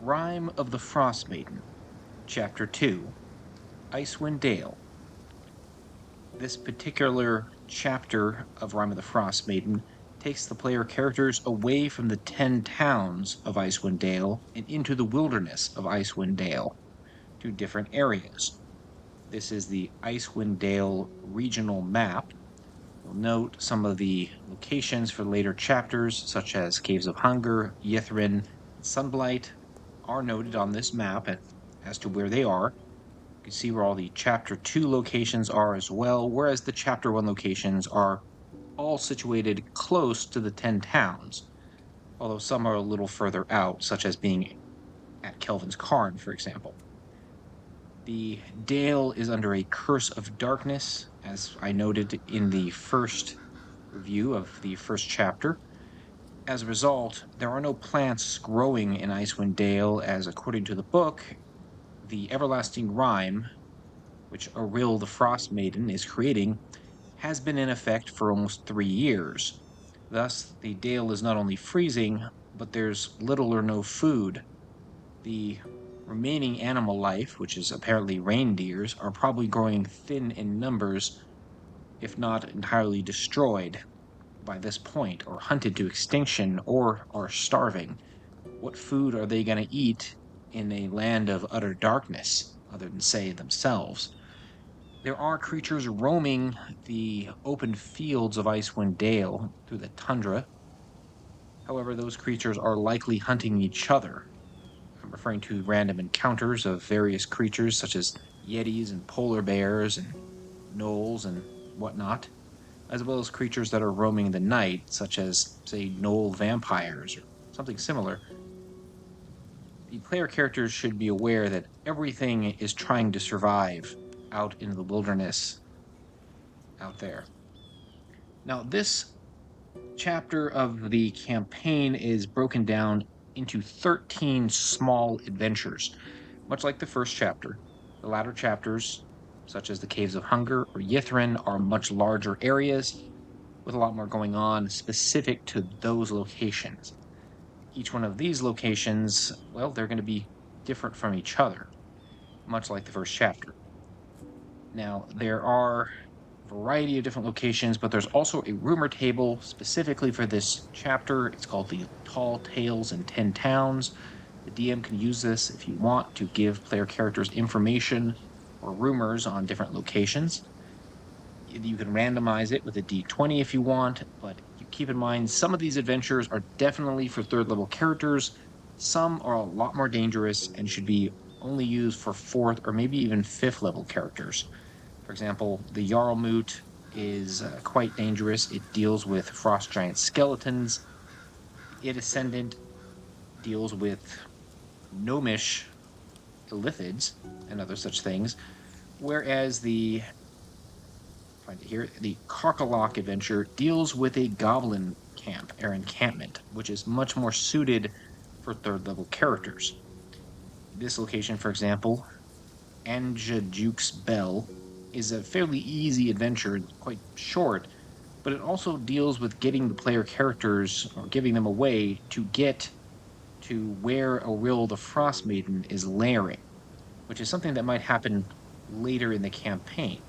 Rime of the Frostmaiden, Chapter 2, Icewind Dale. This particular chapter of Rime of the Frostmaiden takes the player characters away from the 10 towns of Icewind Dale and into the wilderness of Icewind Dale to different areas. This is the Icewind Dale regional map. You'll note some of the locations for later chapters, such as Caves of Hunger, Yithrin, and Sunblight, are noted on this map as to where they are. You can see where all the Chapter 2 locations are as well, whereas the Chapter 1 locations are all situated close to the 10 towns, although some are a little further out, such as being at Kelvin's Cairn, for example. The Dale is under a curse of darkness, as I noted in the first review of the first chapter. As a result, there are no plants growing in Icewind Dale, as according to the book, the everlasting rime, which Auril the Frostmaiden is creating, has been in effect for almost 3 years. Thus, the Dale is not only freezing, but there's little or no food. The remaining animal life, which is apparently reindeers, are probably growing thin in numbers, if not entirely destroyed by this point, or hunted to extinction, or are starving. What food are they going to eat in a land of utter darkness, other than, say, themselves? There are creatures roaming the open fields of Icewind Dale through the tundra. However, those creatures are likely hunting each other. I'm referring to random encounters of various creatures such as yetis and polar bears and gnolls and whatnot, as well as creatures that are roaming the night, such as, say, gnoll vampires or something similar. The player characters should be aware that everything is trying to survive out in the wilderness out there. Now, this chapter of the campaign is broken down into 13 small adventures, much like the first chapter. The latter chapters, such as the Caves of Hunger or Yithrin, are much larger areas with a lot more going on specific to those locations. Each one of these locations, well, they're going to be different from each other, much like the first chapter. Now, there are variety of different locations, but there's also a rumor table specifically for this chapter. It's called the Tall Tales in 10 Towns. The DM can use this if you want to give player characters information or rumors on different locations. You can randomize it with a d20 if you want, but you keep in mind some of these adventures are definitely for third level characters. Some are a lot more dangerous and should be only used for fourth or maybe even fifth level characters. For example, the Jarlmoot is quite dangerous. It deals with frost giant skeletons. Id Ascendant deals with gnomish illithids and other such things, whereas the Karkalok adventure deals with a goblin camp or encampment, which is much more suited for third level characters. This location, for example, Anja Duke's Bell, is a fairly easy adventure, quite short, but it also deals with getting the player characters, or giving them a way to get to where Auril the Frostmaiden is lairing, which is something that might happen later in the campaign.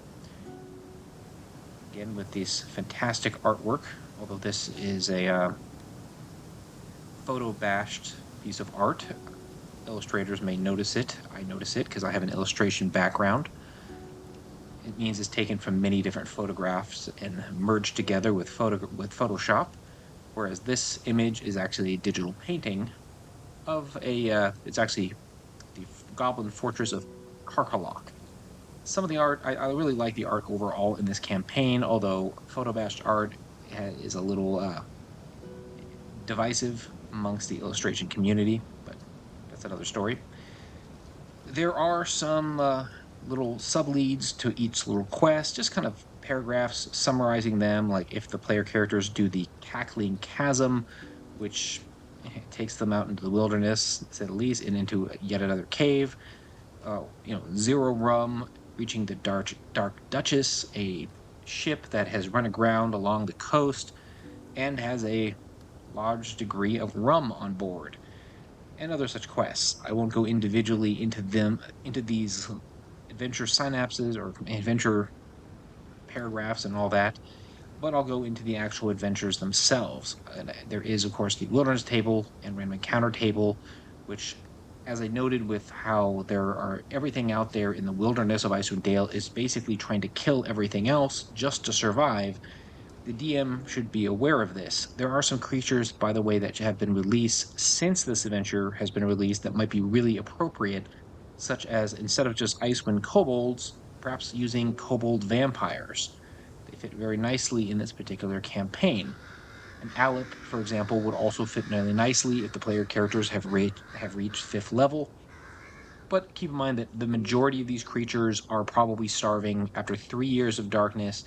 Again, with this fantastic artwork, although this is a photo-bashed piece of art, illustrators may notice it. I notice it because I have an illustration background. It means it's taken from many different photographs and merged together with Photoshop, whereas this image is actually a digital painting of it's actually the Goblin Fortress of Karkalok. Some of the art, I really like the art overall in this campaign, although photo-bashed art is a little divisive amongst the illustration community, but that's another story. There are some little sub-leads to each little quest, just kind of paragraphs summarizing them, like if the player characters do the Cackling Chasm, which takes them out into the wilderness, to say the least, and into yet another cave. Zero Rum, reaching the Dark Duchess, a ship that has run aground along the coast and has a large degree of rum on board. and other such quests. I won't go individually into these adventure synapses or adventure paragraphs and all that, but I'll go into the actual adventures themselves. And there is, of course, the wilderness table and random encounter table, which, as I noted, with how there are everything out there in the wilderness of Icewind Dale is basically trying to kill everything else just to survive. The DM should be aware of this. There are some creatures, by the way, that have been released since this adventure has been released that might be really appropriate, such as instead of just Icewind kobolds, perhaps using kobold vampires. They fit very nicely in this particular campaign. An Alep, for example, would also fit really nicely if the player characters have reached 5th level. But keep in mind that the majority of these creatures are probably starving after 3 years of darkness.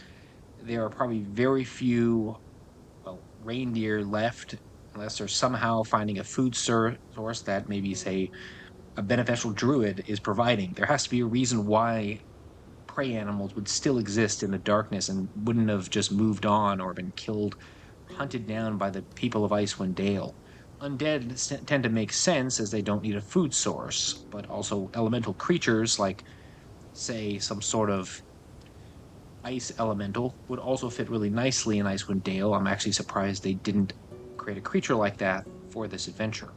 There are probably very few, well, reindeer left, unless they're somehow finding a food source that maybe, say, a beneficial druid is providing. There has to be a reason why prey animals would still exist in the darkness and wouldn't have just moved on or been killed, hunted down by the people of Icewind Dale. Undead tend to make sense as they don't need a food source, but also elemental creatures like, say, some sort of ice elemental would also fit really nicely in Icewind Dale. I'm actually surprised they didn't create a creature like that for this adventure.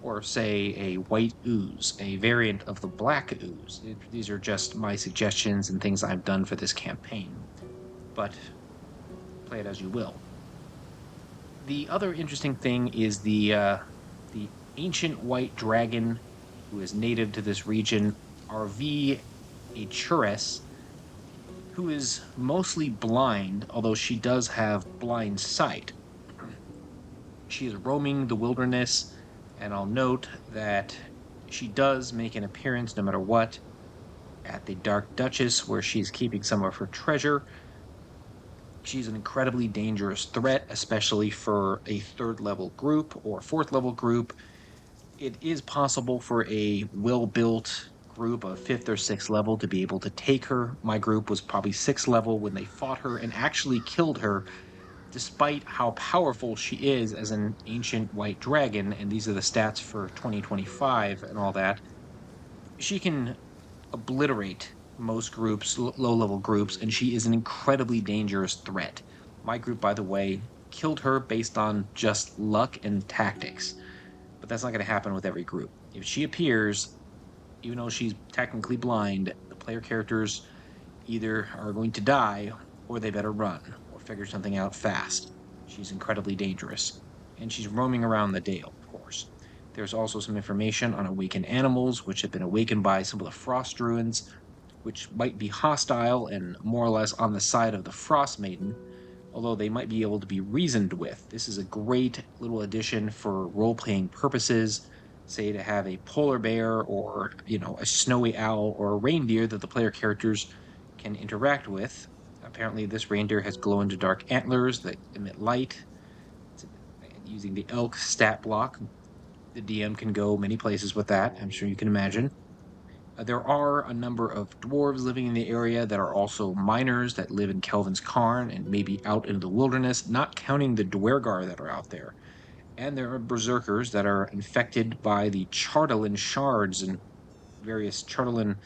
Or, say, a white ooze, a variant of the black ooze. These are just my suggestions and things I've done for this campaign, but play it as you will. The other interesting thing is the ancient white dragon, who is native to this region, RV Achures, who is mostly blind, although she does have blind sight. She is roaming the wilderness, and I'll note that she does make an appearance no matter what at the Dark Duchess, where she's keeping some of her treasure. She's an incredibly dangerous threat, especially for a 3rd level group or 4th level group. It is possible for a well built group of 5th or 6th level to be able to take her. My group was probably 6th level when they fought her and actually killed her, despite how powerful she is as an ancient white dragon. And these are the stats for 2025 and all that. She can obliterate most groups, low level groups, and she is an incredibly dangerous threat. My group, by the way, killed her based on just luck and tactics, but that's not going to happen with every group. If she appears, even though she's technically blind, the player characters either are going to die or they better run or figure something out fast. She's incredibly dangerous, and she's roaming around the Dale, of course. There's also some information on awakened animals, which have been awakened by some of the frost druids, which might be hostile and more or less on the side of the Frostmaiden, although they might be able to be reasoned with. This is a great little addition for role-playing purposes, say to have a polar bear or, a snowy owl or a reindeer that the player characters can interact with. Apparently, this reindeer has glow-in-the-dark antlers that emit light. Using the elk stat block, the DM can go many places with that, I'm sure you can imagine. There are a number of dwarves living in the area that are also miners that live in Kelvin's Cairn and maybe out in the wilderness, not counting the Dwergar that are out there. And there are berserkers that are infected by the Chardelin shards and various Chardelin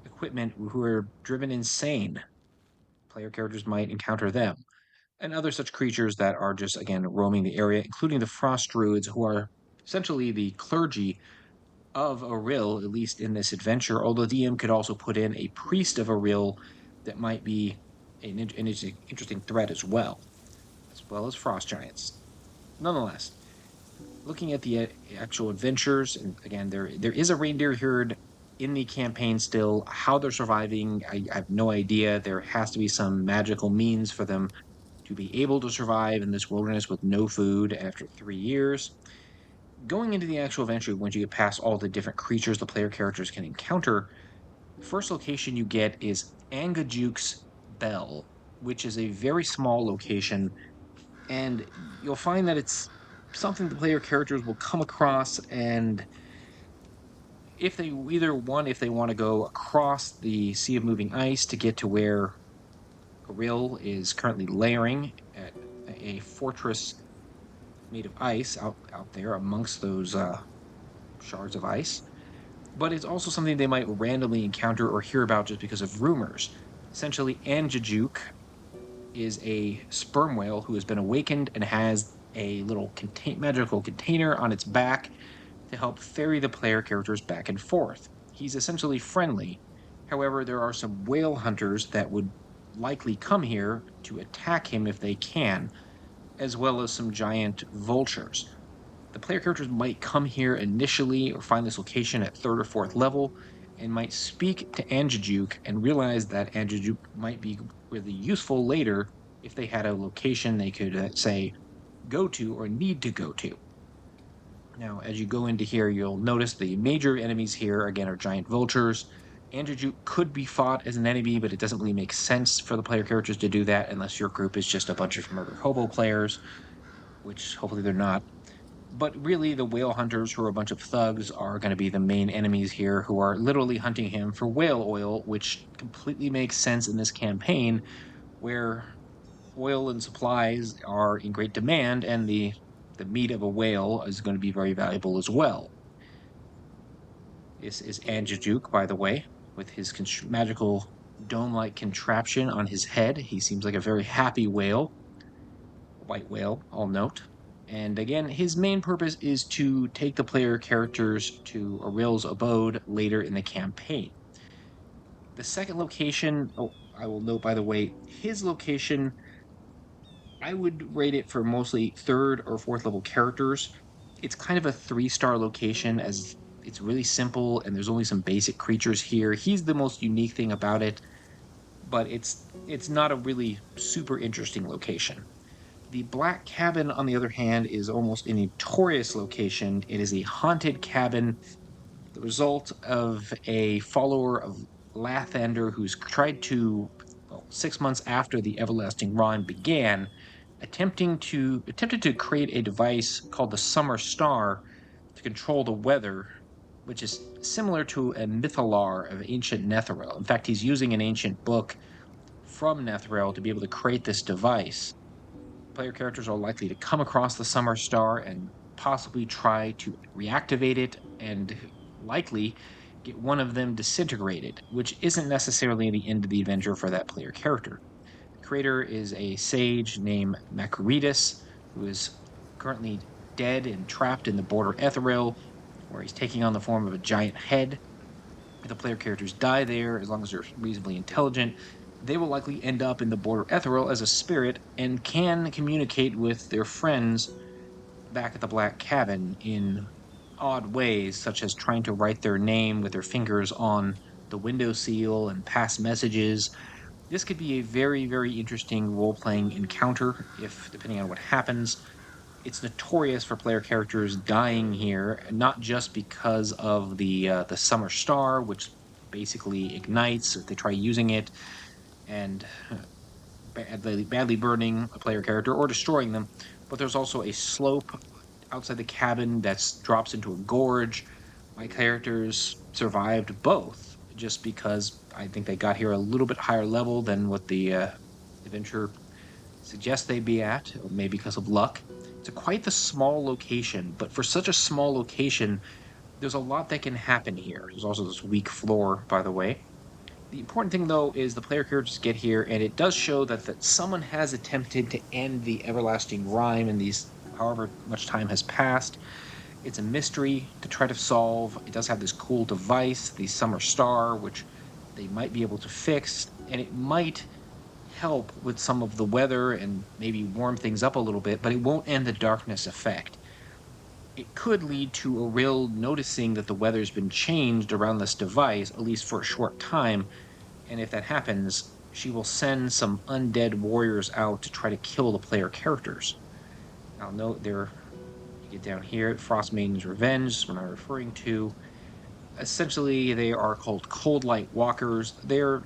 equipment who are driven insane. Player characters might encounter them. And other such creatures that are just, again, roaming the area, including the frost druids, who are essentially the clergy of Aril, at least in this adventure, although DM could also put in a priest of Aril that might be an interesting threat as well as frost giants. Nonetheless, looking at the actual adventures, and again, there is a reindeer herd in the campaign still. How they're surviving, I have no idea. There has to be some magical means for them to be able to survive in this wilderness with no food after 3 years. Going into the actual adventure, once you get past all the different creatures the player characters can encounter, the first location you get is Angajuk's Bell, which is a very small location, and you'll find that it's something the player characters will come across, and if they if they want to go across the Sea of Moving Ice to get to where Goril is currently layering at a fortress made of ice out there amongst those shards of ice, but it's also something they might randomly encounter or hear about just because of rumors. Essentially, Anjajuk is a sperm whale who has been awakened and has a little magical container on its back to help ferry the player characters back and forth. He's essentially friendly. However, there are some whale hunters that would likely come here to attack him if they can, as well as some giant vultures. The player characters might come here initially or find this location at third or fourth level and might speak to Anjajuk and realize that Anjajuk might be really useful later if they had a location they could, say, go to or need to go to. Now, as you go into here, you'll notice the major enemies here, again, are giant vultures. Anjajuk could be fought as an enemy, but it doesn't really make sense for the player characters to do that unless your group is just a bunch of murder hobo players, which hopefully they're not. But really, the whale hunters, who are a bunch of thugs, are going to be the main enemies here, who are literally hunting him for whale oil, which completely makes sense in this campaign where oil and supplies are in great demand, and the meat of a whale is going to be very valuable as well. This is Anjajuk, by the way, with his magical dome-like contraption on his head. He seems like a very happy whale, white whale, I'll note. And again, his main purpose is to take the player characters to Aril's abode later in the campaign. The second location, I will note, by the way, his location, I would rate it for mostly third or fourth level characters. It's kind of a 3-star location, as it's really simple and there's only some basic creatures here. He's the most unique thing about it, but it's not a really super interesting location. The Black Cabin, on the other hand, is almost a notorious location. It is a haunted cabin, the result of a follower of Lathander who's tried to, well, 6 months after the Everlasting Rime began, attempted to create a device called the Summer Star to control the weather, which is similar to a Mythalar of ancient Netheril. In fact, he's using an ancient book from Netheril to be able to create this device. Player characters are likely to come across the Summer Star and possibly try to reactivate it, and likely get one of them disintegrated, which isn't necessarily the end of the adventure for that player character. The creator is a sage named Macaritas, who is currently dead and trapped in the border Ethereal, where he's taking on the form of a giant head. If the player characters die there, as long as they're reasonably intelligent, they will likely end up in the border Ethereal as a spirit and can communicate with their friends back at the Black Cabin in odd ways, such as trying to write their name with their fingers on the windowsill and pass messages. This could be a very, very interesting role-playing encounter, if depending on what happens. It's notorious for player characters dying here, not just because of the Summer Star, which basically ignites if they try using it, and badly burning a player character or destroying them, but there's also a slope outside the cabin that drops into a gorge. My characters survived both just because I think they got here a little bit higher level than what the adventure suggests they'd be at, or maybe because of luck. It's quite the small location, but for such a small location, there's a lot that can happen here. There's also this weak floor, by the way. The important thing, though, is the player characters get here, and it does show that someone has attempted to end the Everlasting Rime in these, however much time has passed. It's a mystery to try to solve. It does have this cool device, the Summer Star, which they might be able to fix, and it might help with some of the weather and maybe warm things up a little bit, but it won't end the darkness effect. It could lead to Aril noticing that the weather's been changed around this device, at least for a short time, and if that happens, she will send some undead warriors out to try to kill the player characters. I'll note there, you get down here, Frostmaiden's Revenge, what I'm referring to. Essentially, they are called Cold Light Walkers. They're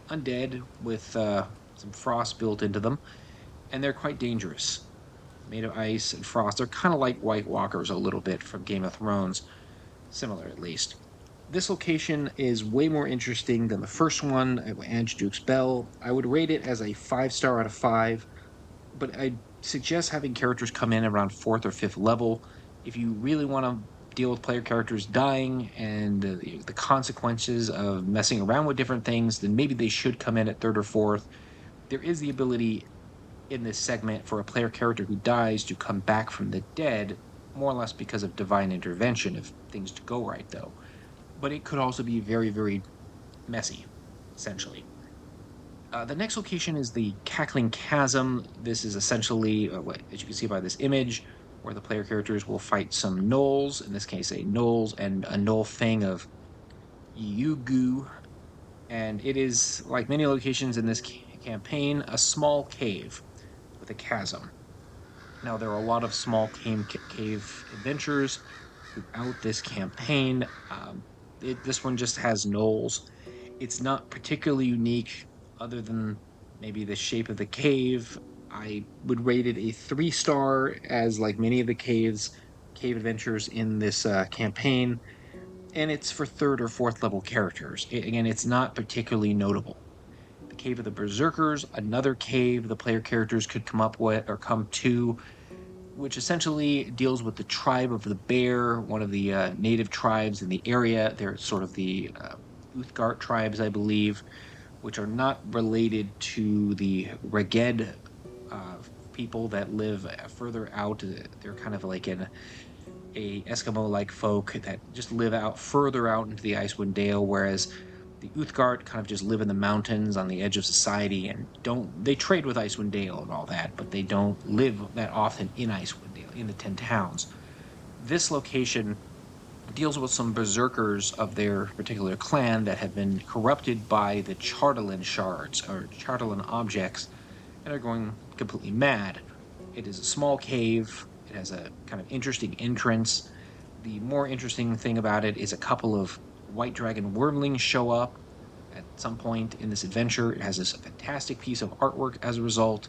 undead with some frost built into them, and they're quite dangerous. Made of ice and frost. They're kind of like White Walkers a little bit from Game of Thrones, similar at least. This location is way more interesting than the first one, Anjaju's Bell. I would rate it as a 5-star out of 5, but I suggest having characters come in around 4th or 5th level. If you really want to deal with player characters dying and the consequences of messing around with different things, then maybe they should come in at third or fourth. There is the ability in this segment for a player character who dies to come back from the dead, more or less because of divine intervention if things go right, though. But it could also be very, very messy, essentially. The next location is the Cackling Chasm. This is essentially, as you can see by this image, where the player characters will fight some gnolls, in this case, a gnolls and a gnoll thing of Yugu. And it is, like many locations in this campaign, a small cave with a chasm. Now, there are a lot of small cave adventures throughout this campaign. This one just has gnolls. It's not particularly unique, other than maybe the shape of the cave. I would rate it a 3-star, as like many of the cave adventures in this campaign, and it's for third or fourth level characters. Again, it's not particularly notable. The Cave of the Berserkers, another cave the player characters could come up with or come to, which essentially deals with the tribe of the bear, one of the native tribes in the area. They're sort of the Uthgard tribes, I believe, which are not related to the Reghed uh, people that live further out. They're kind of like a Eskimo-like folk that just live out further out into the Icewind Dale, whereas the Uthgard kind of just live in the mountains on the edge of society and they trade with Icewind Dale and all that, but they don't live that often in Icewind Dale, in the 10 towns. This location deals with some berserkers of their particular clan that have been corrupted by the Chartalin shards or Chartalin objects and are going completely mad. It is a small cave. It has a kind of interesting entrance. The more interesting thing about it is a couple of white dragon wormlings show up at some point in this adventure. It has this fantastic piece of artwork as a result.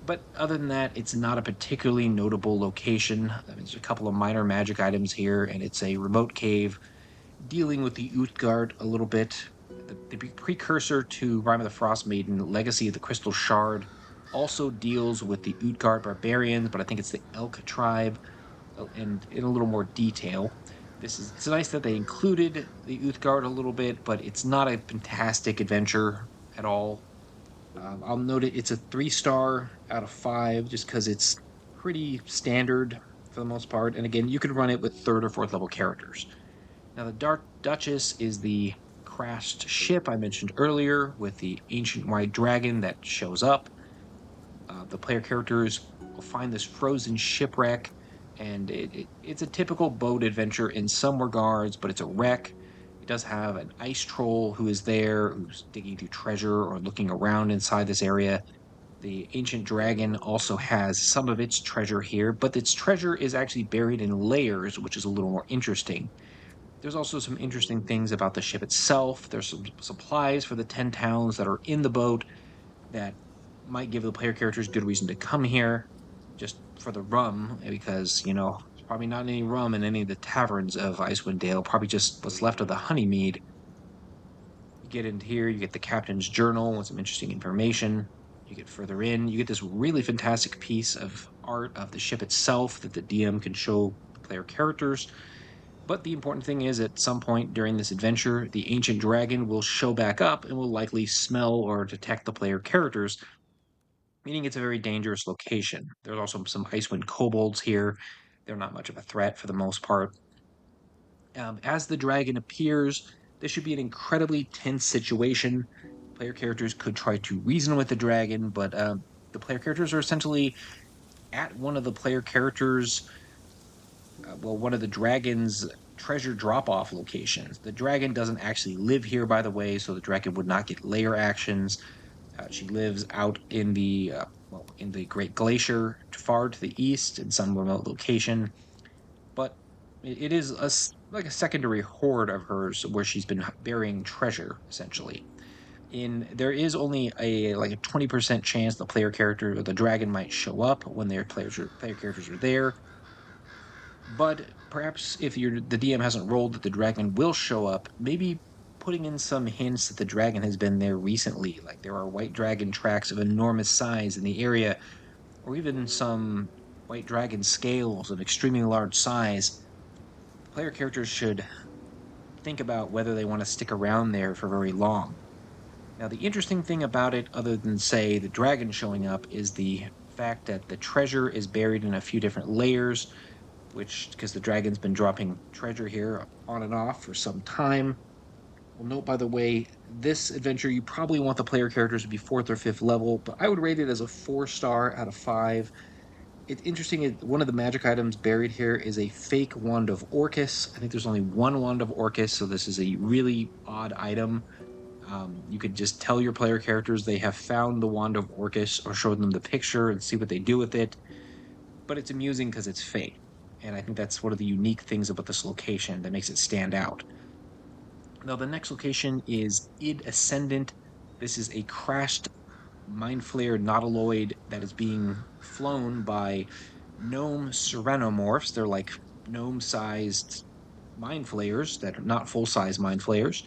But other than that, it's not a particularly notable location. There's a couple of minor magic items here, and it's a remote cave dealing with the Utgard a little bit. The precursor to Rime of the Frostmaiden, Legacy of the Crystal Shard, also deals with the Utgard barbarians, but I think it's the Elk tribe, and in a little more detail. It's nice that they included the Uthgard a little bit, but it's not a fantastic adventure at all. I'll note it's a 3-star out of 5 just because it's pretty standard for the most part. And again, you could run it with third or fourth level characters. Now, the Dark Duchess is the crashed ship I mentioned earlier with the ancient white dragon that shows up. The player characters will find this frozen shipwreck, and it's a typical boat adventure in some regards, but it's a wreck. It does have an ice troll who is there, who's digging through treasure or looking around inside this area. The ancient dragon also has some of its treasure here, but its treasure is actually buried in layers, which is a little more interesting. There's also some interesting things about the ship itself. There's some supplies for the 10 towns that are in the boat that might give the player characters good reason to come here just for the rum, because, there's probably not any rum in any of the taverns of Icewind Dale, probably just what's left of the honeymead. You get in here, you get the captain's journal with some interesting information. You get further in, you get this really fantastic piece of art of the ship itself that the DM can show the player characters. But the important thing is, at some point during this adventure, the ancient dragon will show back up and will likely smell or detect the player characters, meaning it's a very dangerous location. There's also some Icewind kobolds here. They're not much of a threat for the most part. As the dragon appears, this should be an incredibly tense situation. Player characters could try to reason with the dragon, but the player characters are essentially at one of the player characters, one of the dragon's treasure drop off locations. The dragon doesn't actually live here, by the way, so the dragon would not get layer actions. She lives out in the Great Glacier, far to the east, in some remote location. But it is like a secondary hoard of hers where she's been burying treasure, essentially. There is only a 20% chance the player character or the dragon might show up when their player characters are there. But perhaps if the DM hasn't rolled that the dragon will show up, maybe putting in some hints that the dragon has been there recently, like there are white dragon tracks of enormous size in the area, or even some white dragon scales of extremely large size. player characters should think about whether they want to stick around there for very long. Now, the interesting thing about it, other than, say, the dragon showing up, is the fact that the treasure is buried in a few different layers, which, because the dragon's been dropping treasure here on and off for some time. Well, note, by the way, this adventure, you probably want the player characters to be 4th or 5th level, but I would rate it as a 4-star out of 5. It's interesting, one of the magic items buried here is a fake Wand of Orcus. I think there's only one Wand of Orcus, so this is a really odd item. You could just tell your player characters they have found the Wand of Orcus or show them the picture and see what they do with it. But it's amusing because it's fake. And I think that's one of the unique things about this location that makes it stand out. Now, the next location is Id Ascendant. This is a crashed Mind Flayer Nautiloid that is being flown by gnome Serenomorphs. They're like gnome-sized Mind Flayers that are not full-size Mind Flayers.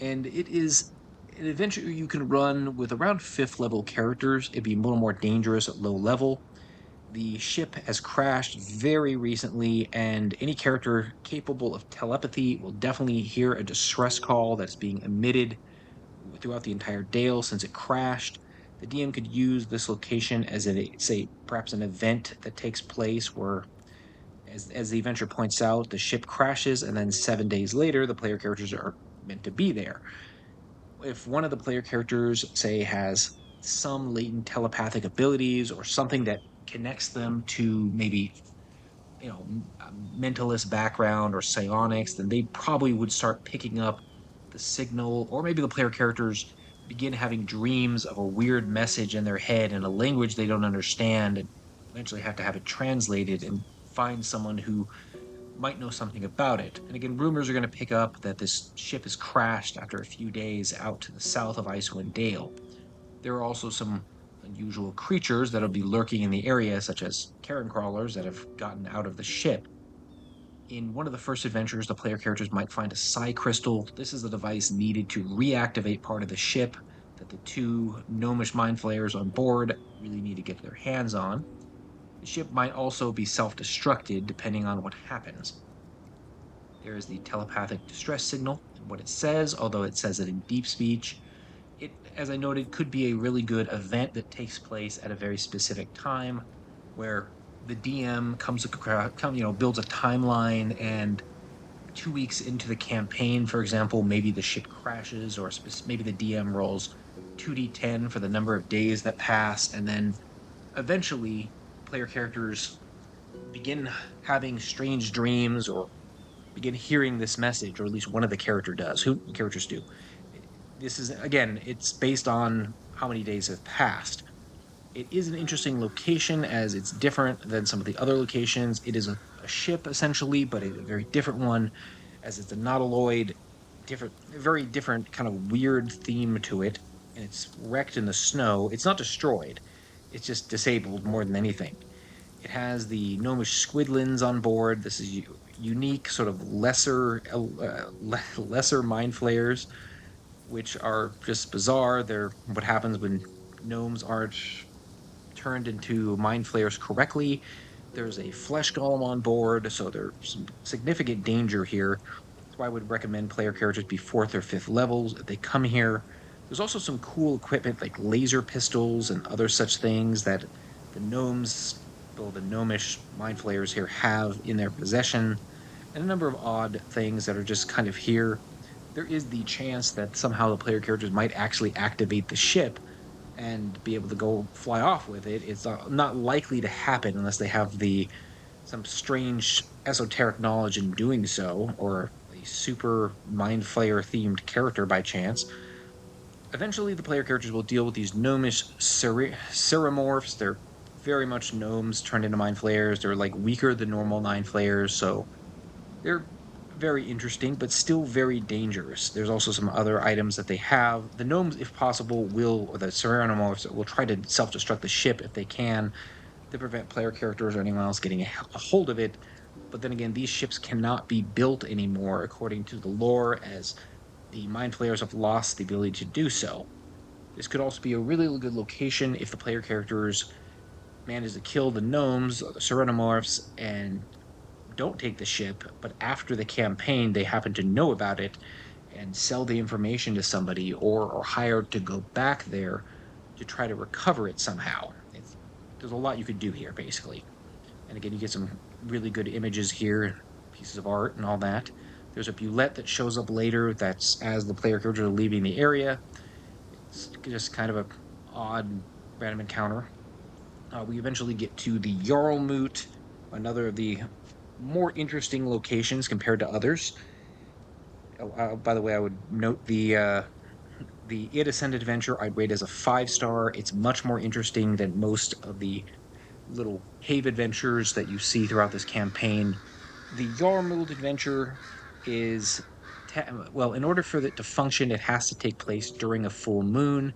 And it is an adventure you can run with around 5th level characters. It'd be a little more dangerous at low level. The ship has crashed very recently, and any character capable of telepathy will definitely hear a distress call that's being emitted throughout the entire Dale since it crashed. The DM could use this location as say, perhaps an event that takes place where, as the adventure points out, the ship crashes, and then 7 days later, the player characters are meant to be there. If one of the player characters, say, has some latent telepathic abilities or something that connects them to maybe mentalist background or psionics, then they probably would start picking up the signal, or maybe the player characters begin having dreams of a weird message in their head in a language they don't understand, and eventually have to have it translated and find someone who might know something about it. And again, rumors are going to pick up that this ship has crashed after a few days out to the south of Icewind Dale. There are also some unusual creatures that'll be lurking in the area, such as Karen crawlers that have gotten out of the ship. In one of the first adventures, the player characters might find a psi crystal. This is a device needed to reactivate part of the ship that the two gnomish mind flayers on board really need to get their hands on. The ship might also be self-destructed depending on what happens. There is the telepathic distress signal and what it says, although it says it in deep speech. It, as I noted, could be a really good event that takes place at a very specific time where the DM builds a timeline, and 2 weeks into the campaign, for example, maybe the ship crashes, or maybe the DM rolls 2d10 for the number of days that pass, and then eventually player characters begin having strange dreams or begin hearing this message, or at least one of the characters do. This is, again, it's based on how many days have passed. It is an interesting location as it's different than some of the other locations. It is a ship essentially, but a very different one, as it's a nautiloid, very different kind of weird theme to it. And it's wrecked in the snow. It's not destroyed, it's just disabled more than anything. It has the gnomish squidlins on board. This is unique, sort of lesser mind flayers, which are just bizarre. They're what happens when gnomes aren't turned into mind flayers correctly. There's a flesh golem on board, so there's some significant danger here. That's why I would recommend player characters be 4th or 5th levels if they come here. There's also some cool equipment like laser pistols and other such things that the gnomish mind flayers here have in their possession, and a number of odd things that are just kind of here. There is the chance that somehow the player characters might actually activate the ship and be able to go fly off with it. It's not likely to happen unless they have some strange esoteric knowledge in doing so, or a super mind flayer themed character by chance. Eventually, the player characters will deal with these gnomish ceremorphs. They're very much gnomes turned into mind flayers. They're like weaker than normal mind flayers, so they're very interesting, but still very dangerous. There's also some other items that they have. The gnomes, if possible, or the Serenomorphs will try to self-destruct the ship if they can, to prevent player characters or anyone else getting a hold of it. But then again, these ships cannot be built anymore according to the lore, as the mind flayers have lost the ability to do so. This could also be a really good location if the player characters manage to kill the gnomes, or the Serenomorphs, and don't take the ship, but after the campaign, they happen to know about it and sell the information to somebody or are hired to go back there to try to recover it somehow. There's a lot you could do here, basically. And again, you get some really good images here, pieces of art and all that. There's a bullet that shows up later that's as the player characters are leaving the area. It's just kind of a odd random encounter. We eventually get to the Jarlmoot, another of the more interesting locations compared to others. By the way, I would note the It Ascended adventure I'd rate as a 5-star. It's much more interesting than most of the little cave adventures that you see throughout this campaign. The Yarmuld adventure is well, in order for it to function, it has to take place during a full moon,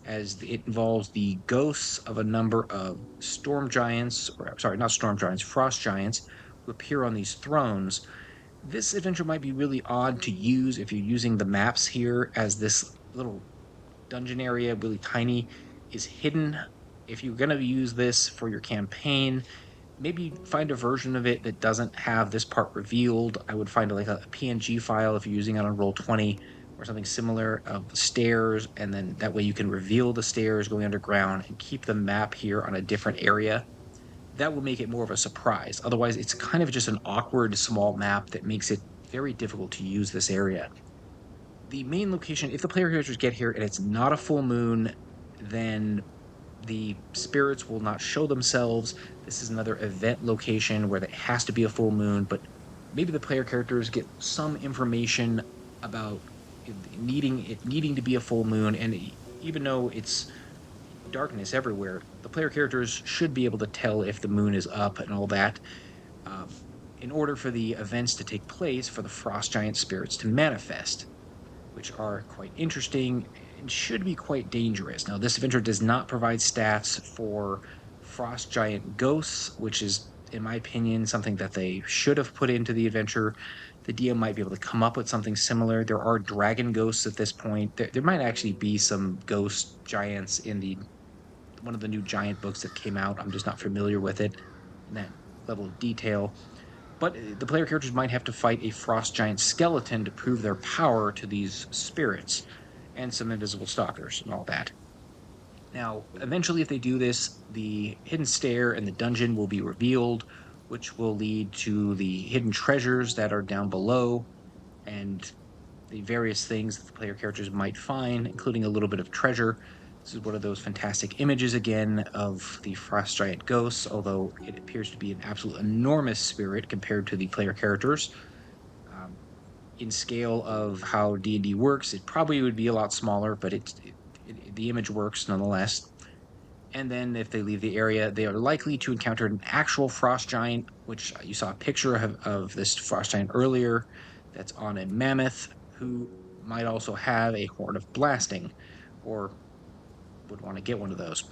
as it involves the ghosts of a number of storm giants, or sorry, not storm giants, frost giants, who appear on these thrones. This adventure might be really odd to use if you're using the maps here, as this little dungeon area, really tiny, is hidden. If you're going to use this for your campaign, maybe find a version of it that doesn't have this part revealed. I would find like a PNG file if you're using it on Roll20 or something similar of the stairs, and then that way you can reveal the stairs going underground and keep the map here on a different area. That will make it more of a surprise. Otherwise, it's kind of just an awkward small map that makes it very difficult to use this area. The main location, if the player characters get here and it's not a full moon, then the spirits will not show themselves. This is another event location where it has to be a full moon, but maybe the player characters get some information about needing to be a full moon, and even though it's darkness everywhere, the player characters should be able to tell if the moon is up and all that. Um, in order for the events to take place, for the frost giant spirits to manifest, which are quite interesting and should be quite dangerous. Now, this adventure does not provide stats for frost giant ghosts, which is, in my opinion, something that they should have put into the adventure. The DM might be able to come up with something similar. There are dragon ghosts at this point. There might actually be some ghost giants in the one of the new giant books that came out. I'm just not familiar with it in that level of detail. But the player characters might have to fight a frost giant skeleton to prove their power to these spirits, and some invisible stalkers and all that. Now, eventually, if they do this, the hidden stair and the dungeon will be revealed, which will lead to the hidden treasures that are down below, and the various things that the player characters might find, including a little bit of treasure. This is one of those fantastic images again of the frost giant ghosts, although it appears to be an absolute enormous spirit compared to the player characters. Um, in scale of how D&D works, it probably would be a lot smaller, but the image works nonetheless. And then if they leave the area, they are likely to encounter an actual frost giant, which you saw a picture of this frost giant earlier, that's on a mammoth, who might also have a horn of blasting, or would want to get one of those.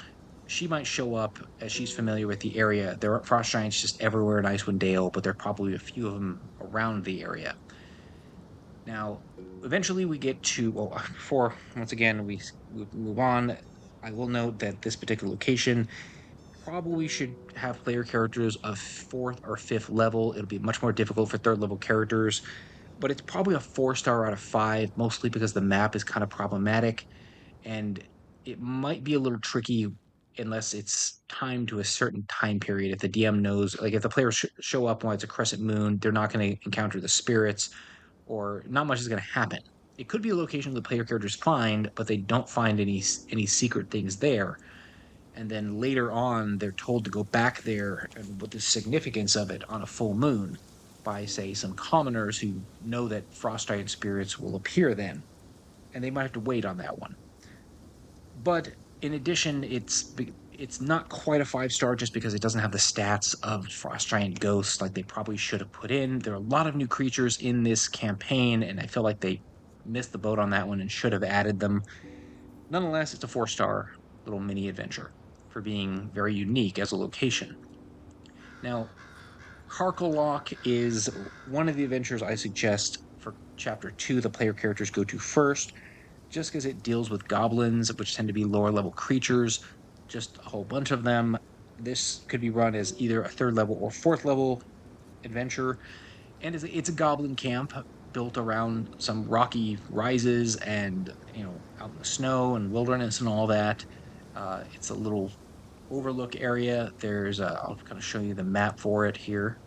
She might show up as she's familiar with the area. There are frost giants just everywhere in Icewind Dale, but there are probably a few of them around the area. Now, eventually we get to, well, before, once again, we move on, I will note that this particular location probably should have player characters of 4th or 5th level. It'll be much more difficult for 3rd level characters, but it's probably a 4-star out of 5, mostly because the map is kind of problematic, and it might be a little tricky unless it's timed to a certain time period. If the DM knows, like if the players show up when it's a crescent moon, they're not going to encounter the spirits, or not much is going to happen. It could be a location the player characters find, but they don't find any secret things there, and then later on they're told to go back there and what the significance of it on a full moon by, say, some commoners who know that frost giant spirits will appear then, and they might have to wait on that one. But in addition, it's not quite a 5-star just because it doesn't have the stats of frost giant ghosts like they probably should have put in. There are a lot of new creatures in this campaign, and I feel like they missed the boat on that one and should have added them. Nonetheless, it's a 4-star little mini adventure for being very unique as a location. Now, Karkalok is one of the adventures I suggest for Chapter 2 the player characters go to first, just because it deals with goblins, which tend to be lower level creatures, just a whole bunch of them. This could be run as either a 3rd level or 4th level adventure. And it's a goblin camp built around some rocky rises and, out in the snow and wilderness and all that. It's a little overlook area. I'll kind of show you the map for it here.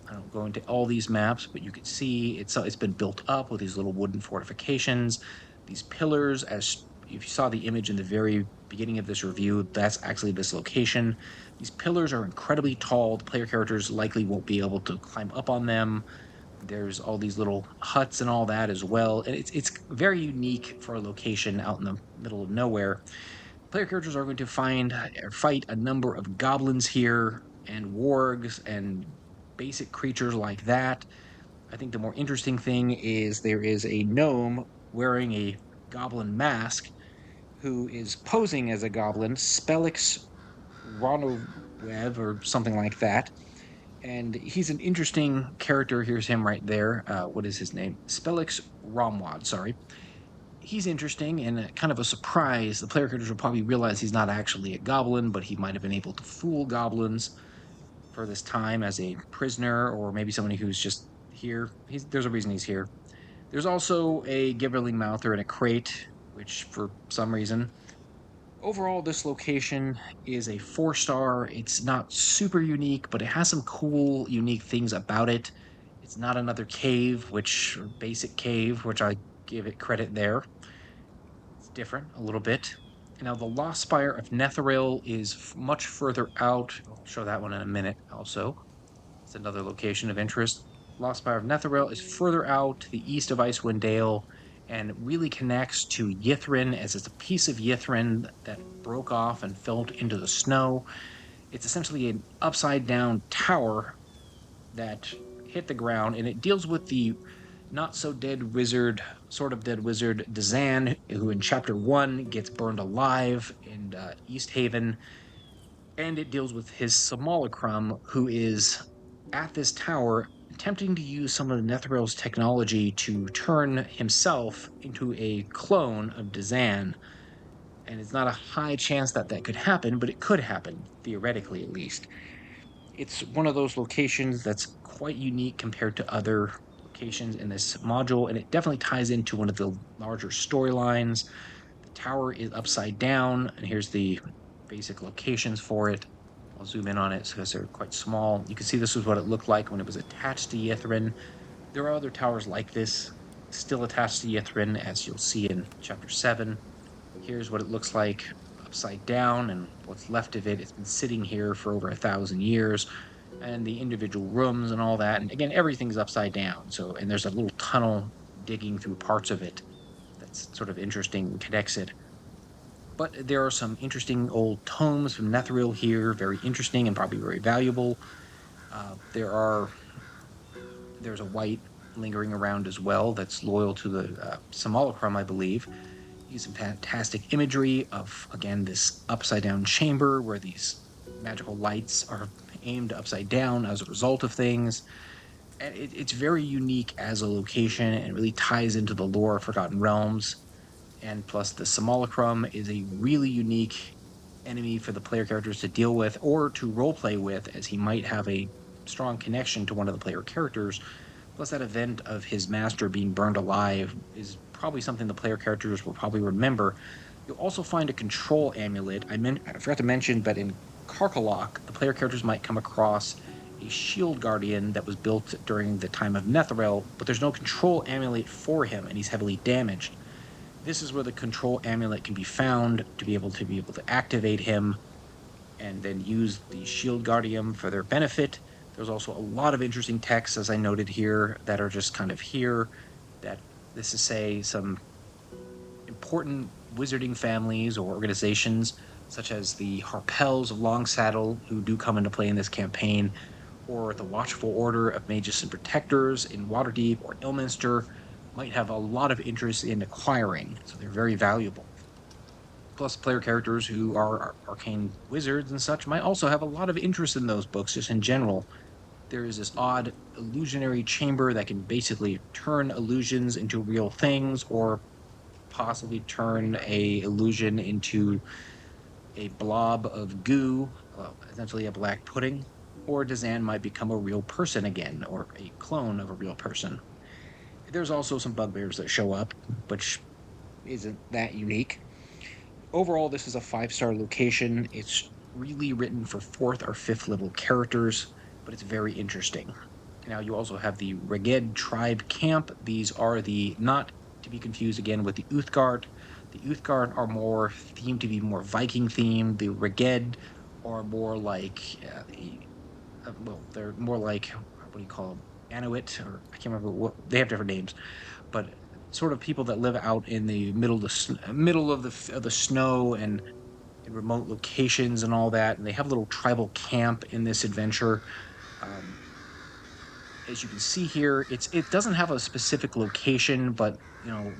I don't go into all these maps, but you can see it's been built up with these little wooden fortifications, these pillars. As if you saw the image in the very beginning of this review, that's actually this location. These pillars are incredibly tall. The player characters likely won't be able to climb up on them. There's all these little huts and all that as well, and it's very unique for a location out in the middle of nowhere. Player characters are going to fight a number of goblins here and wargs and basic creatures like that. I think the more interesting thing is there is a gnome wearing a goblin mask who is posing as a goblin, Spellix Ronoweb or something like that. And he's an interesting character. Here's him right there. What is his name? Spellix Romwad, sorry. He's interesting and kind of a surprise. The player characters will probably realize he's not actually a goblin, but he might have been able to fool goblins for this time as a prisoner, or maybe somebody who's just here. There's a reason he's here. There's also a Gibberling Mouther in a crate, which for some reason. Overall, this location is a 4-star. It's not super unique, but it has some cool, unique things about it. It's not another cave, basic cave, which I give it credit there. It's different a little bit. Now, the Lost Spire of Netheril is much further out. I'll show that one in a minute also. It's another location of interest. Lost Spire of Netheril is further out to the east of Icewind Dale and really connects to Yithrin, as it's a piece of Yithrin that broke off and fell into the snow. It's essentially an upside down tower that hit the ground, and it deals with the not so dead wizard, sort of dead wizard, Dazan, who in chapter 1 gets burned alive in East Haven. And it deals with his simulacrum, who is at this tower attempting to use some of the Netheril's technology to turn himself into a clone of Dazan. And it's not a high chance that that could happen, but it could happen, theoretically at least. It's one of those locations that's quite unique compared to other locations in this module, and it definitely ties into one of the larger storylines. The tower is upside down, and here's the basic locations for it. I'll zoom in on it because they're quite small. You can see this was what it looked like when it was attached to Yithrin. There are other towers like this still attached to Yithrin, as you'll see in chapter 7. Here's what it looks like upside down, and what's left of it. It's been sitting here for over 1,000 years, and the individual rooms and all that. And again, everything's upside down. And there's a little tunnel digging through parts of it that's sort of interesting and connects it. But there are some interesting old tomes from Netheril here, very interesting and probably very valuable. There's a white lingering around as well that's loyal to the simulacrum, I believe. Use some fantastic imagery of, again, this upside down chamber where these magical lights are aimed upside down as a result of things. And it's very unique as a location and really ties into the lore of Forgotten Realms. And plus, the simulacrum is a really unique enemy for the player characters to deal with or to roleplay with, as he might have a strong connection to one of the player characters. Plus, that event of his master being burned alive is probably something the player characters will probably remember. You'll also find a control amulet. I forgot to mention, but in Karkalok, the player characters might come across a shield guardian that was built during the time of Netheril, but there's no control amulet for him, and he's heavily damaged. This is where the control amulet can be found to be able to activate him and then use the shield guardian for their benefit. There's also a lot of interesting texts, as I noted here, that are just kind of here. That this is, say, some important wizarding families or organizations, such as the Harpels of Longsaddle, who do come into play in this campaign, or the Watchful Order of Mages and Protectors in Waterdeep or Ilminster, might have a lot of interest in acquiring, so they're very valuable. Plus, player characters who are arcane wizards and such might also have a lot of interest in those books, just in general. There is this odd illusionary chamber that can basically turn illusions into real things, or possibly turn a illusion into a blob of goo, essentially a black pudding. or Dazan might become a real person again, or a clone of a real person. There's also some bugbears that show up, which isn't that unique. Overall, this is a 5-star location. It's really written for 4th or 5th level characters, but it's very interesting. Now, you also have the Reghed Tribe Camp. These are the, not to be confused again with the Uthgard. The Uthgard are more themed to be more Viking themed. The Reghed are more like, well, they're more like, what do you call them? Inuit, or I can't remember what, they have different names, but sort of people that live out in the middle of the snow and in remote locations and all that. And they have a little tribal camp in this adventure. Um, as you can see here, it doesn't have a specific location, but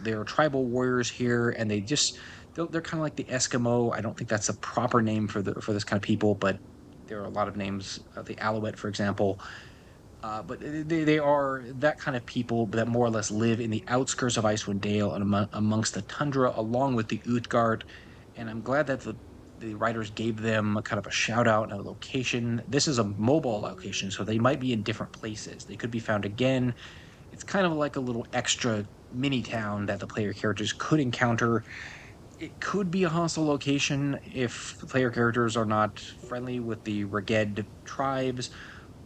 there are tribal warriors here, and they're kind of like the Eskimo. I don't think that's a proper name for this kind of people, but there are a lot of names. The Alouette, for example, but they are that kind of people that more or less live in the outskirts of Icewind Dale and amongst the tundra, along with the Uthgard. And I'm glad that the writers gave them a kind of a shout out and a location. This is a mobile location, so they might be in different places. They could be found again. It's kind of like a little extra mini town that the player characters could encounter. It could be a hostile location if the player characters are not friendly with the Reghed tribes,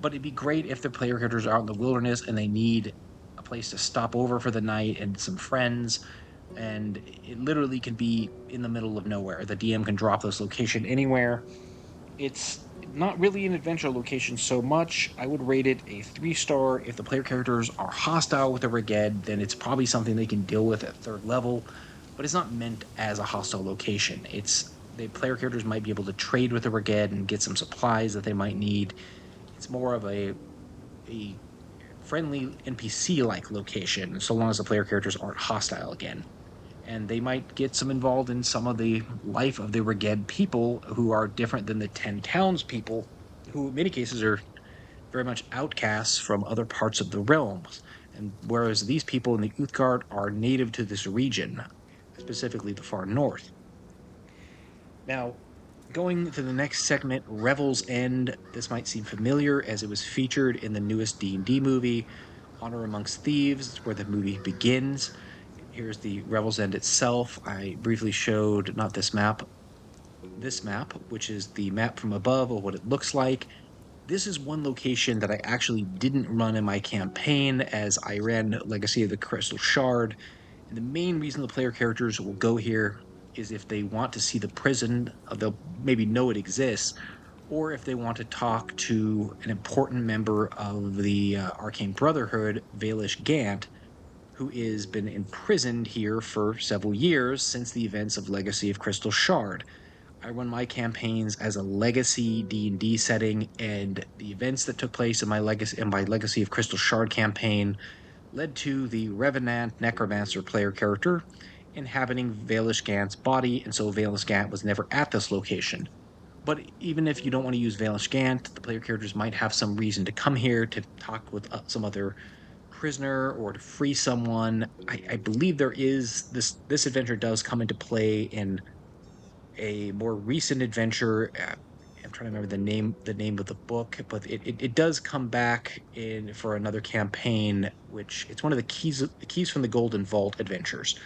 but it'd be great if the player characters are out in the wilderness and they need a place to stop over for the night and some friends. And it literally can be in the middle of nowhere. The DM can drop this location anywhere. It's not really an adventure location so much. I would rate it a 3-star. If the player characters are hostile with the Reghed, then it's probably something they can deal with at 3rd level, but it's not meant as a hostile location. The player characters might be able to trade with the Reghed and get some supplies that they might need. It's more of a friendly NPC like location, so long as the player characters aren't hostile again. And they might get some involved in some of the life of the Reghed people who are different than the 10 townspeople, who in many cases are very much outcasts from other parts of the realms. And whereas these people in the Uthgard are native to this region, specifically the far north. Now, going to the next segment, Revel's End. This might seem familiar as it was featured in the newest D&D movie, Honor Amongst Thieves, where the movie begins. Here's the Revel's End itself. I briefly showed not this map, which is the map from above of what it looks like. This is one location that I actually didn't run in my campaign as I ran Legacy of the Crystal Shard. And the main reason the player characters will go here is if they want to see the prison, they'll maybe know it exists, or if they want to talk to an important member of the Arcane Brotherhood, Valish Gant, who has been imprisoned here for several years since the events of Legacy of Crystal Shard. I run my campaigns as a legacy D&D setting, and the events that took place in my Legacy of Crystal Shard campaign led to the Revenant Necromancer player character inhabiting Valish Gant's body, and so Valish Gant was never at this location. But even if you don't want to use Valish Gant, the player characters might have some reason to come here to talk with some other prisoner or to free someone. I believe there is this adventure does come into play in a more recent adventure. I'm trying to remember the name of the book, but it does come back in for another campaign, which it's one of the keys from the Golden Vault adventures.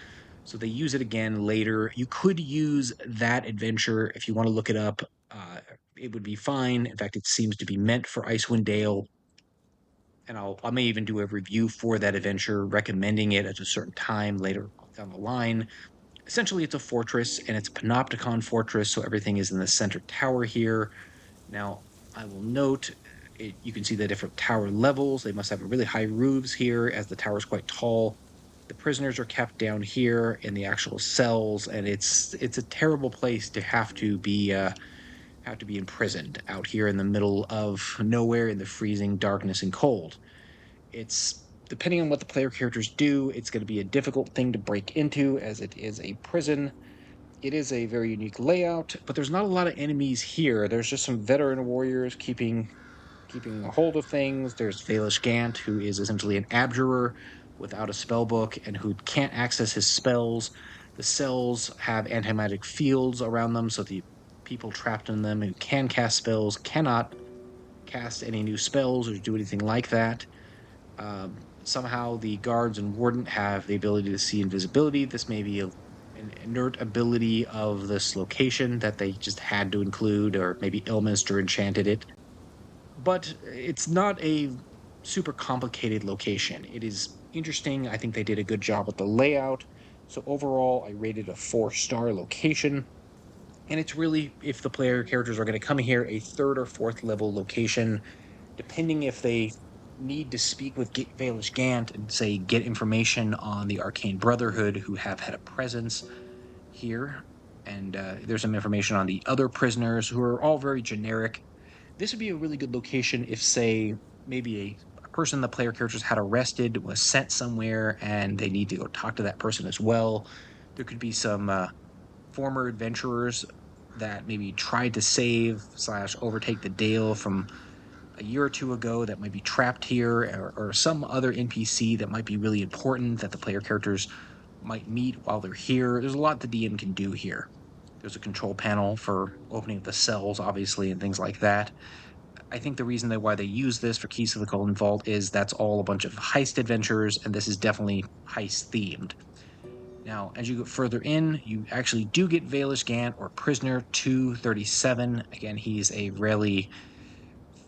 So they use it again later. You could use that adventure if you want to look it up. It would be fine. In fact, it seems to be meant for Icewind Dale, and I may even do a review for that adventure, recommending it at a certain time later down the line. Essentially, it's a fortress, and it's a Panopticon fortress, so everything is in the center tower here. Now, I will note you can see the different tower levels. They must have really high roofs here, as the tower is quite tall. The prisoners are kept down here in the actual cells, and it's a terrible place to have to be imprisoned out here in the middle of nowhere in the freezing darkness and cold. It's depending on what the player characters do, it's going to be a difficult thing to break into as it is a prison. It is a very unique layout, but there's not a lot of enemies here. There's just some veteran warriors keeping a hold of things. There's Valish Gant, who is essentially an abjurer without a spell book and who can't access his spells. The cells have anti-magic fields around them, so the people trapped in them who can cast spells cannot cast any new spells or do anything like that. Somehow the guards and warden have the ability to see invisibility. This may be an inert ability of this location that they just had to include, or maybe Ilminster enchanted it. But it's not a super complicated location. It is interesting. I think they did a good job with the layout. So overall, I rated a 4-star location. And it's really, if the player characters are going to come here, a third or fourth level location, depending if they need to speak with Valish Gant and say get information on the Arcane Brotherhood, who have had a presence here. And there's some information on the other prisoners who are all very generic. This would be a really good location if, say, maybe a person the player characters had arrested was sent somewhere and they need to go talk to that person as well. There could be some former adventurers that maybe tried to save slash overtake the Dale from a year or two ago that might be trapped here, or some other NPC that might be really important that the player characters might meet while they're here. There's a lot the DM can do here. There's a control panel for opening the cells, obviously, and things like that. I think the reason why they use this for Keys to the Golden Vault is that's all a bunch of heist adventures, and this is definitely heist themed. Now, as you go further in, you actually do get Valish Gant, or Prisoner 237. Again, he's a really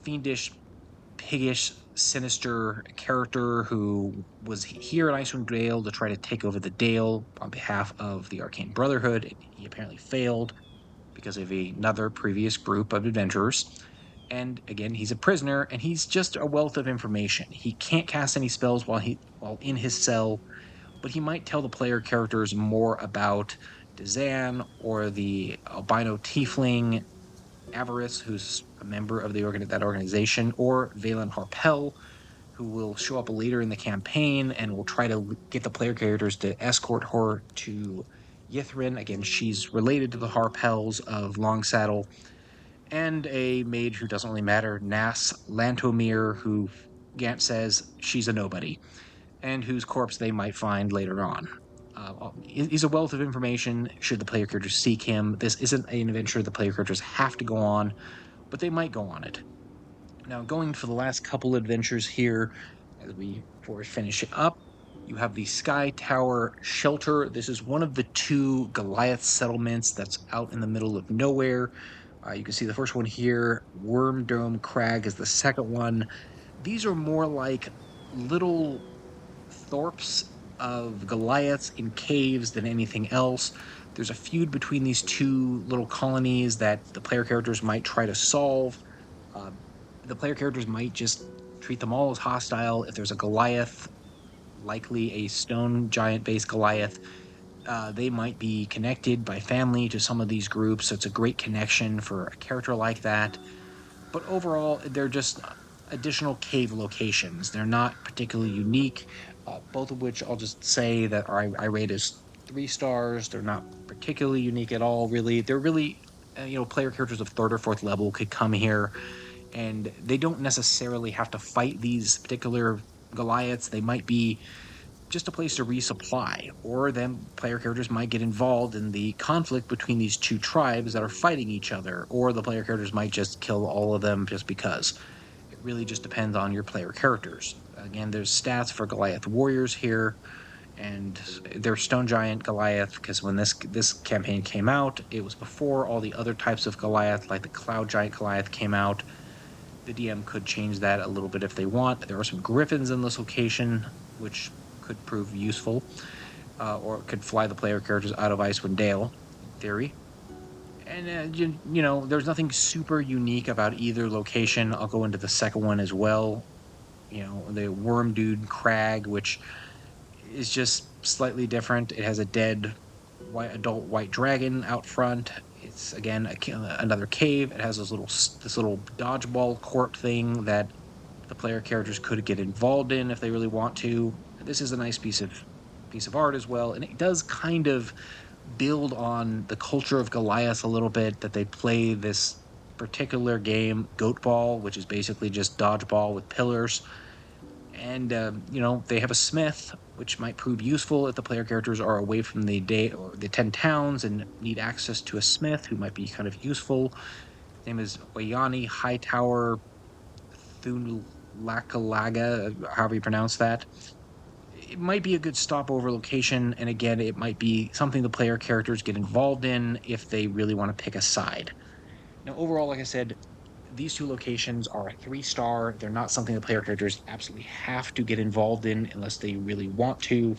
fiendish, piggish, sinister character who was here in Icewind Dale to try to take over the Dale on behalf of the Arcane Brotherhood. He apparently failed because of another previous group of adventurers. And again, he's a prisoner, and he's just a wealth of information. He can't cast any spells while in his cell, but he might tell the player characters more about Dazan or the albino tiefling Avarice, who's a member of that organization, or Valen Harpel, who will show up later in the campaign and will try to get the player characters to escort her to Yithrin. Again, she's related to the Harpels of Longsaddle, and a mage who doesn't really matter, Nas Lantomir, who Gant says she's a nobody, and whose corpse they might find later on. He's a wealth of information should the player characters seek him. This isn't an adventure the player characters have to go on, but they might go on it. Now, going for the last couple adventures here, as we finish it up, you have the Sky Tower Shelter. This is one of the 2 Goliath settlements that's out in the middle of nowhere. You can see the first one here. Worm Dome Crag is the second one. These are more like little thorps of Goliaths in caves than anything else. There's a feud between these 2 little colonies that the player characters might try to solve. The player characters might just treat them all as hostile. If there's a Goliath, likely a stone giant-based Goliath, they might be connected by family to some of these groups, so it's a great connection for a character like that. But overall, they're just additional cave locations. They're not particularly unique, both of which I'll just say that I rate as 3 stars. They're not particularly unique at all, really. They're really, player characters of 3rd or 4th level could come here, and they don't necessarily have to fight these particular Goliaths. They might be just a place to resupply, or then player characters might get involved in the conflict between these 2 tribes that are fighting each other, or the player characters might just kill all of them just because. It really just depends on your player characters. Again, there's stats for Goliath warriors here, and they're stone giant Goliath, because when this campaign came out, it was before all the other types of Goliath, like the cloud giant Goliath, came out. The DM could change that a little bit if they want. There are some griffins in this location, which could prove useful, or could fly the player characters out of Icewind Dale, in theory. And, there's nothing super unique about either location. I'll go into the second one as well. The Worm Dude Crag, which is just slightly different. It has a dead adult white dragon out front. It's, again, another cave. It has this little dodgeball court thing that the player characters could get involved in if they really want to. This is a nice piece of art as well, and it does kind of build on the culture of Goliath a little bit, that they play this particular game, Goat Ball, which is basically just dodgeball with pillars. And, they have a smith, which might prove useful if the player characters are away from the 10 towns and need access to a smith who might be kind of useful. His name is Wayani Hightower Thunlakalaga, however you pronounce that. It might be a good stopover location, and again, it might be something the player characters get involved in if they really want to pick a side. Now, overall, like I said, these two locations are a 3-star. They're not something the player characters absolutely have to get involved in unless they really want to.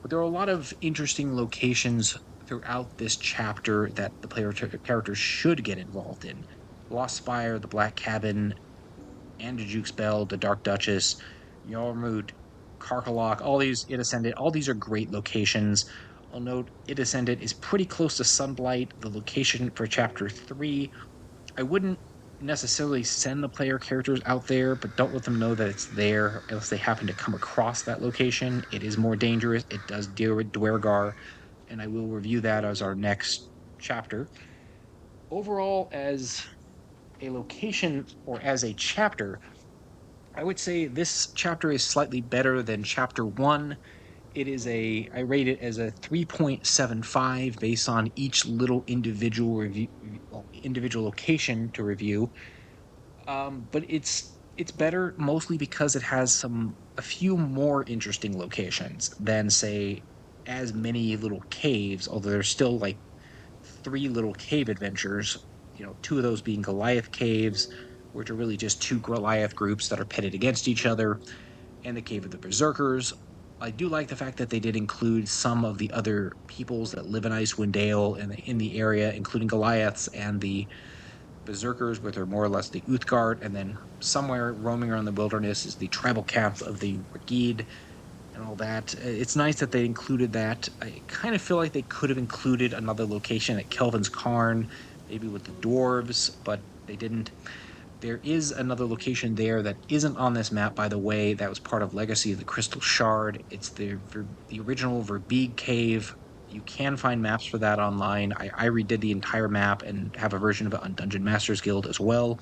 But there are a lot of interesting locations throughout this chapter that the player characters should get involved in. Lost Spire, the Black Cabin, Andajuk's Bell, the Dark Duchess, Yarmood, Karkalok, all these, It Ascended, all these are great locations. I'll note It Ascended is pretty close to Sunblight, the location for Chapter 3. I wouldn't necessarily send the player characters out there, but don't let them know that it's there unless they happen to come across that location. It is more dangerous. It does deal with Dwergar, and I will review that as our next chapter. Overall, as a location or as a chapter, I would say this chapter is slightly better than chapter 1. I rate it as a 3.75 based on each little individual location to review. But it's better mostly because it has a few more interesting locations than, say, as many little caves, although there's still like 3 little cave adventures, 2 of those being Goliath caves, which are really just 2 Goliath groups that are pitted against each other, and the Cave of the Berserkers. I do like the fact that they did include some of the other peoples that live in Icewind Dale and in the area, including Goliaths and the Berserkers, which are more or less the Uthgard, and then somewhere roaming around the wilderness is the tribal camp of the Reghed and all that. It's nice that they included that. I kind of feel like they could have included another location at Kelvin's Cairn, maybe with the dwarves, but they didn't. There is another location there that isn't on this map, by the way, that was part of Legacy of the Crystal Shard. It's the original Verbeeg Cave. You can find maps for that online. I redid the entire map and have a version of it on Dungeon Masters Guild as well.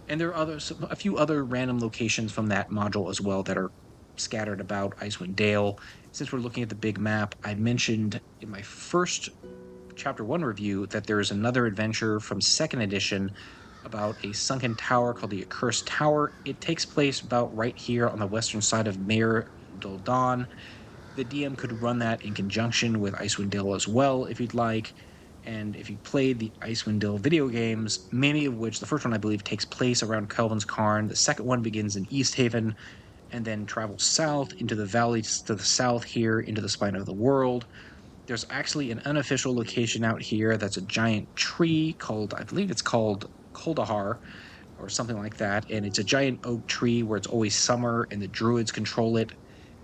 And there are a few other random locations from that module as well that are scattered about Icewind Dale. Since we're looking at the big map, I mentioned in my first Chapter 1 review that there is another adventure from 2nd edition about a sunken tower called the Accursed Tower. It takes place about right here on the western side of Mare Doldan. The DM could run that in conjunction with Icewind Dale as well, if you'd like. And if you played the Icewind Dale video games, many of which, the first one I believe takes place around Kelvin's Cairn, the second one begins in East Haven, and then travels south into the valleys to the south here into the Spine of the World. There's actually an unofficial location out here that's a giant tree called, I believe it's called Kuldahar or something like that, and it's a giant oak tree where it's always summer and the druids control it.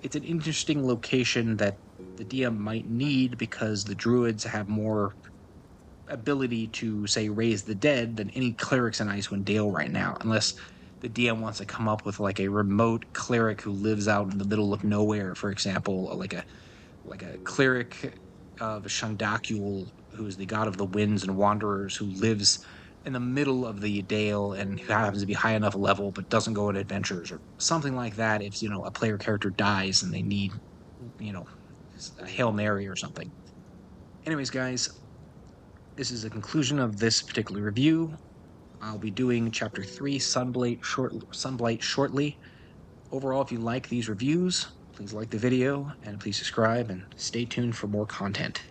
It's an interesting location that the DM might need because the druids have more ability to, say, raise the dead than any clerics in Icewind Dale right now, unless the DM wants to come up with like a remote cleric who lives out in the middle of nowhere, for example, like a cleric of Shandakul, who is the god of the winds and wanderers, who lives in the middle of the Dale and who happens to be high enough level but doesn't go on adventures or something like that. If a player character dies and they need a Hail Mary or something. Anyways, guys, this is the conclusion of this particular review. I'll be doing Chapter 3, Sunblight shortly. Overall, if you like these reviews, please like the video and please subscribe and stay tuned for more content.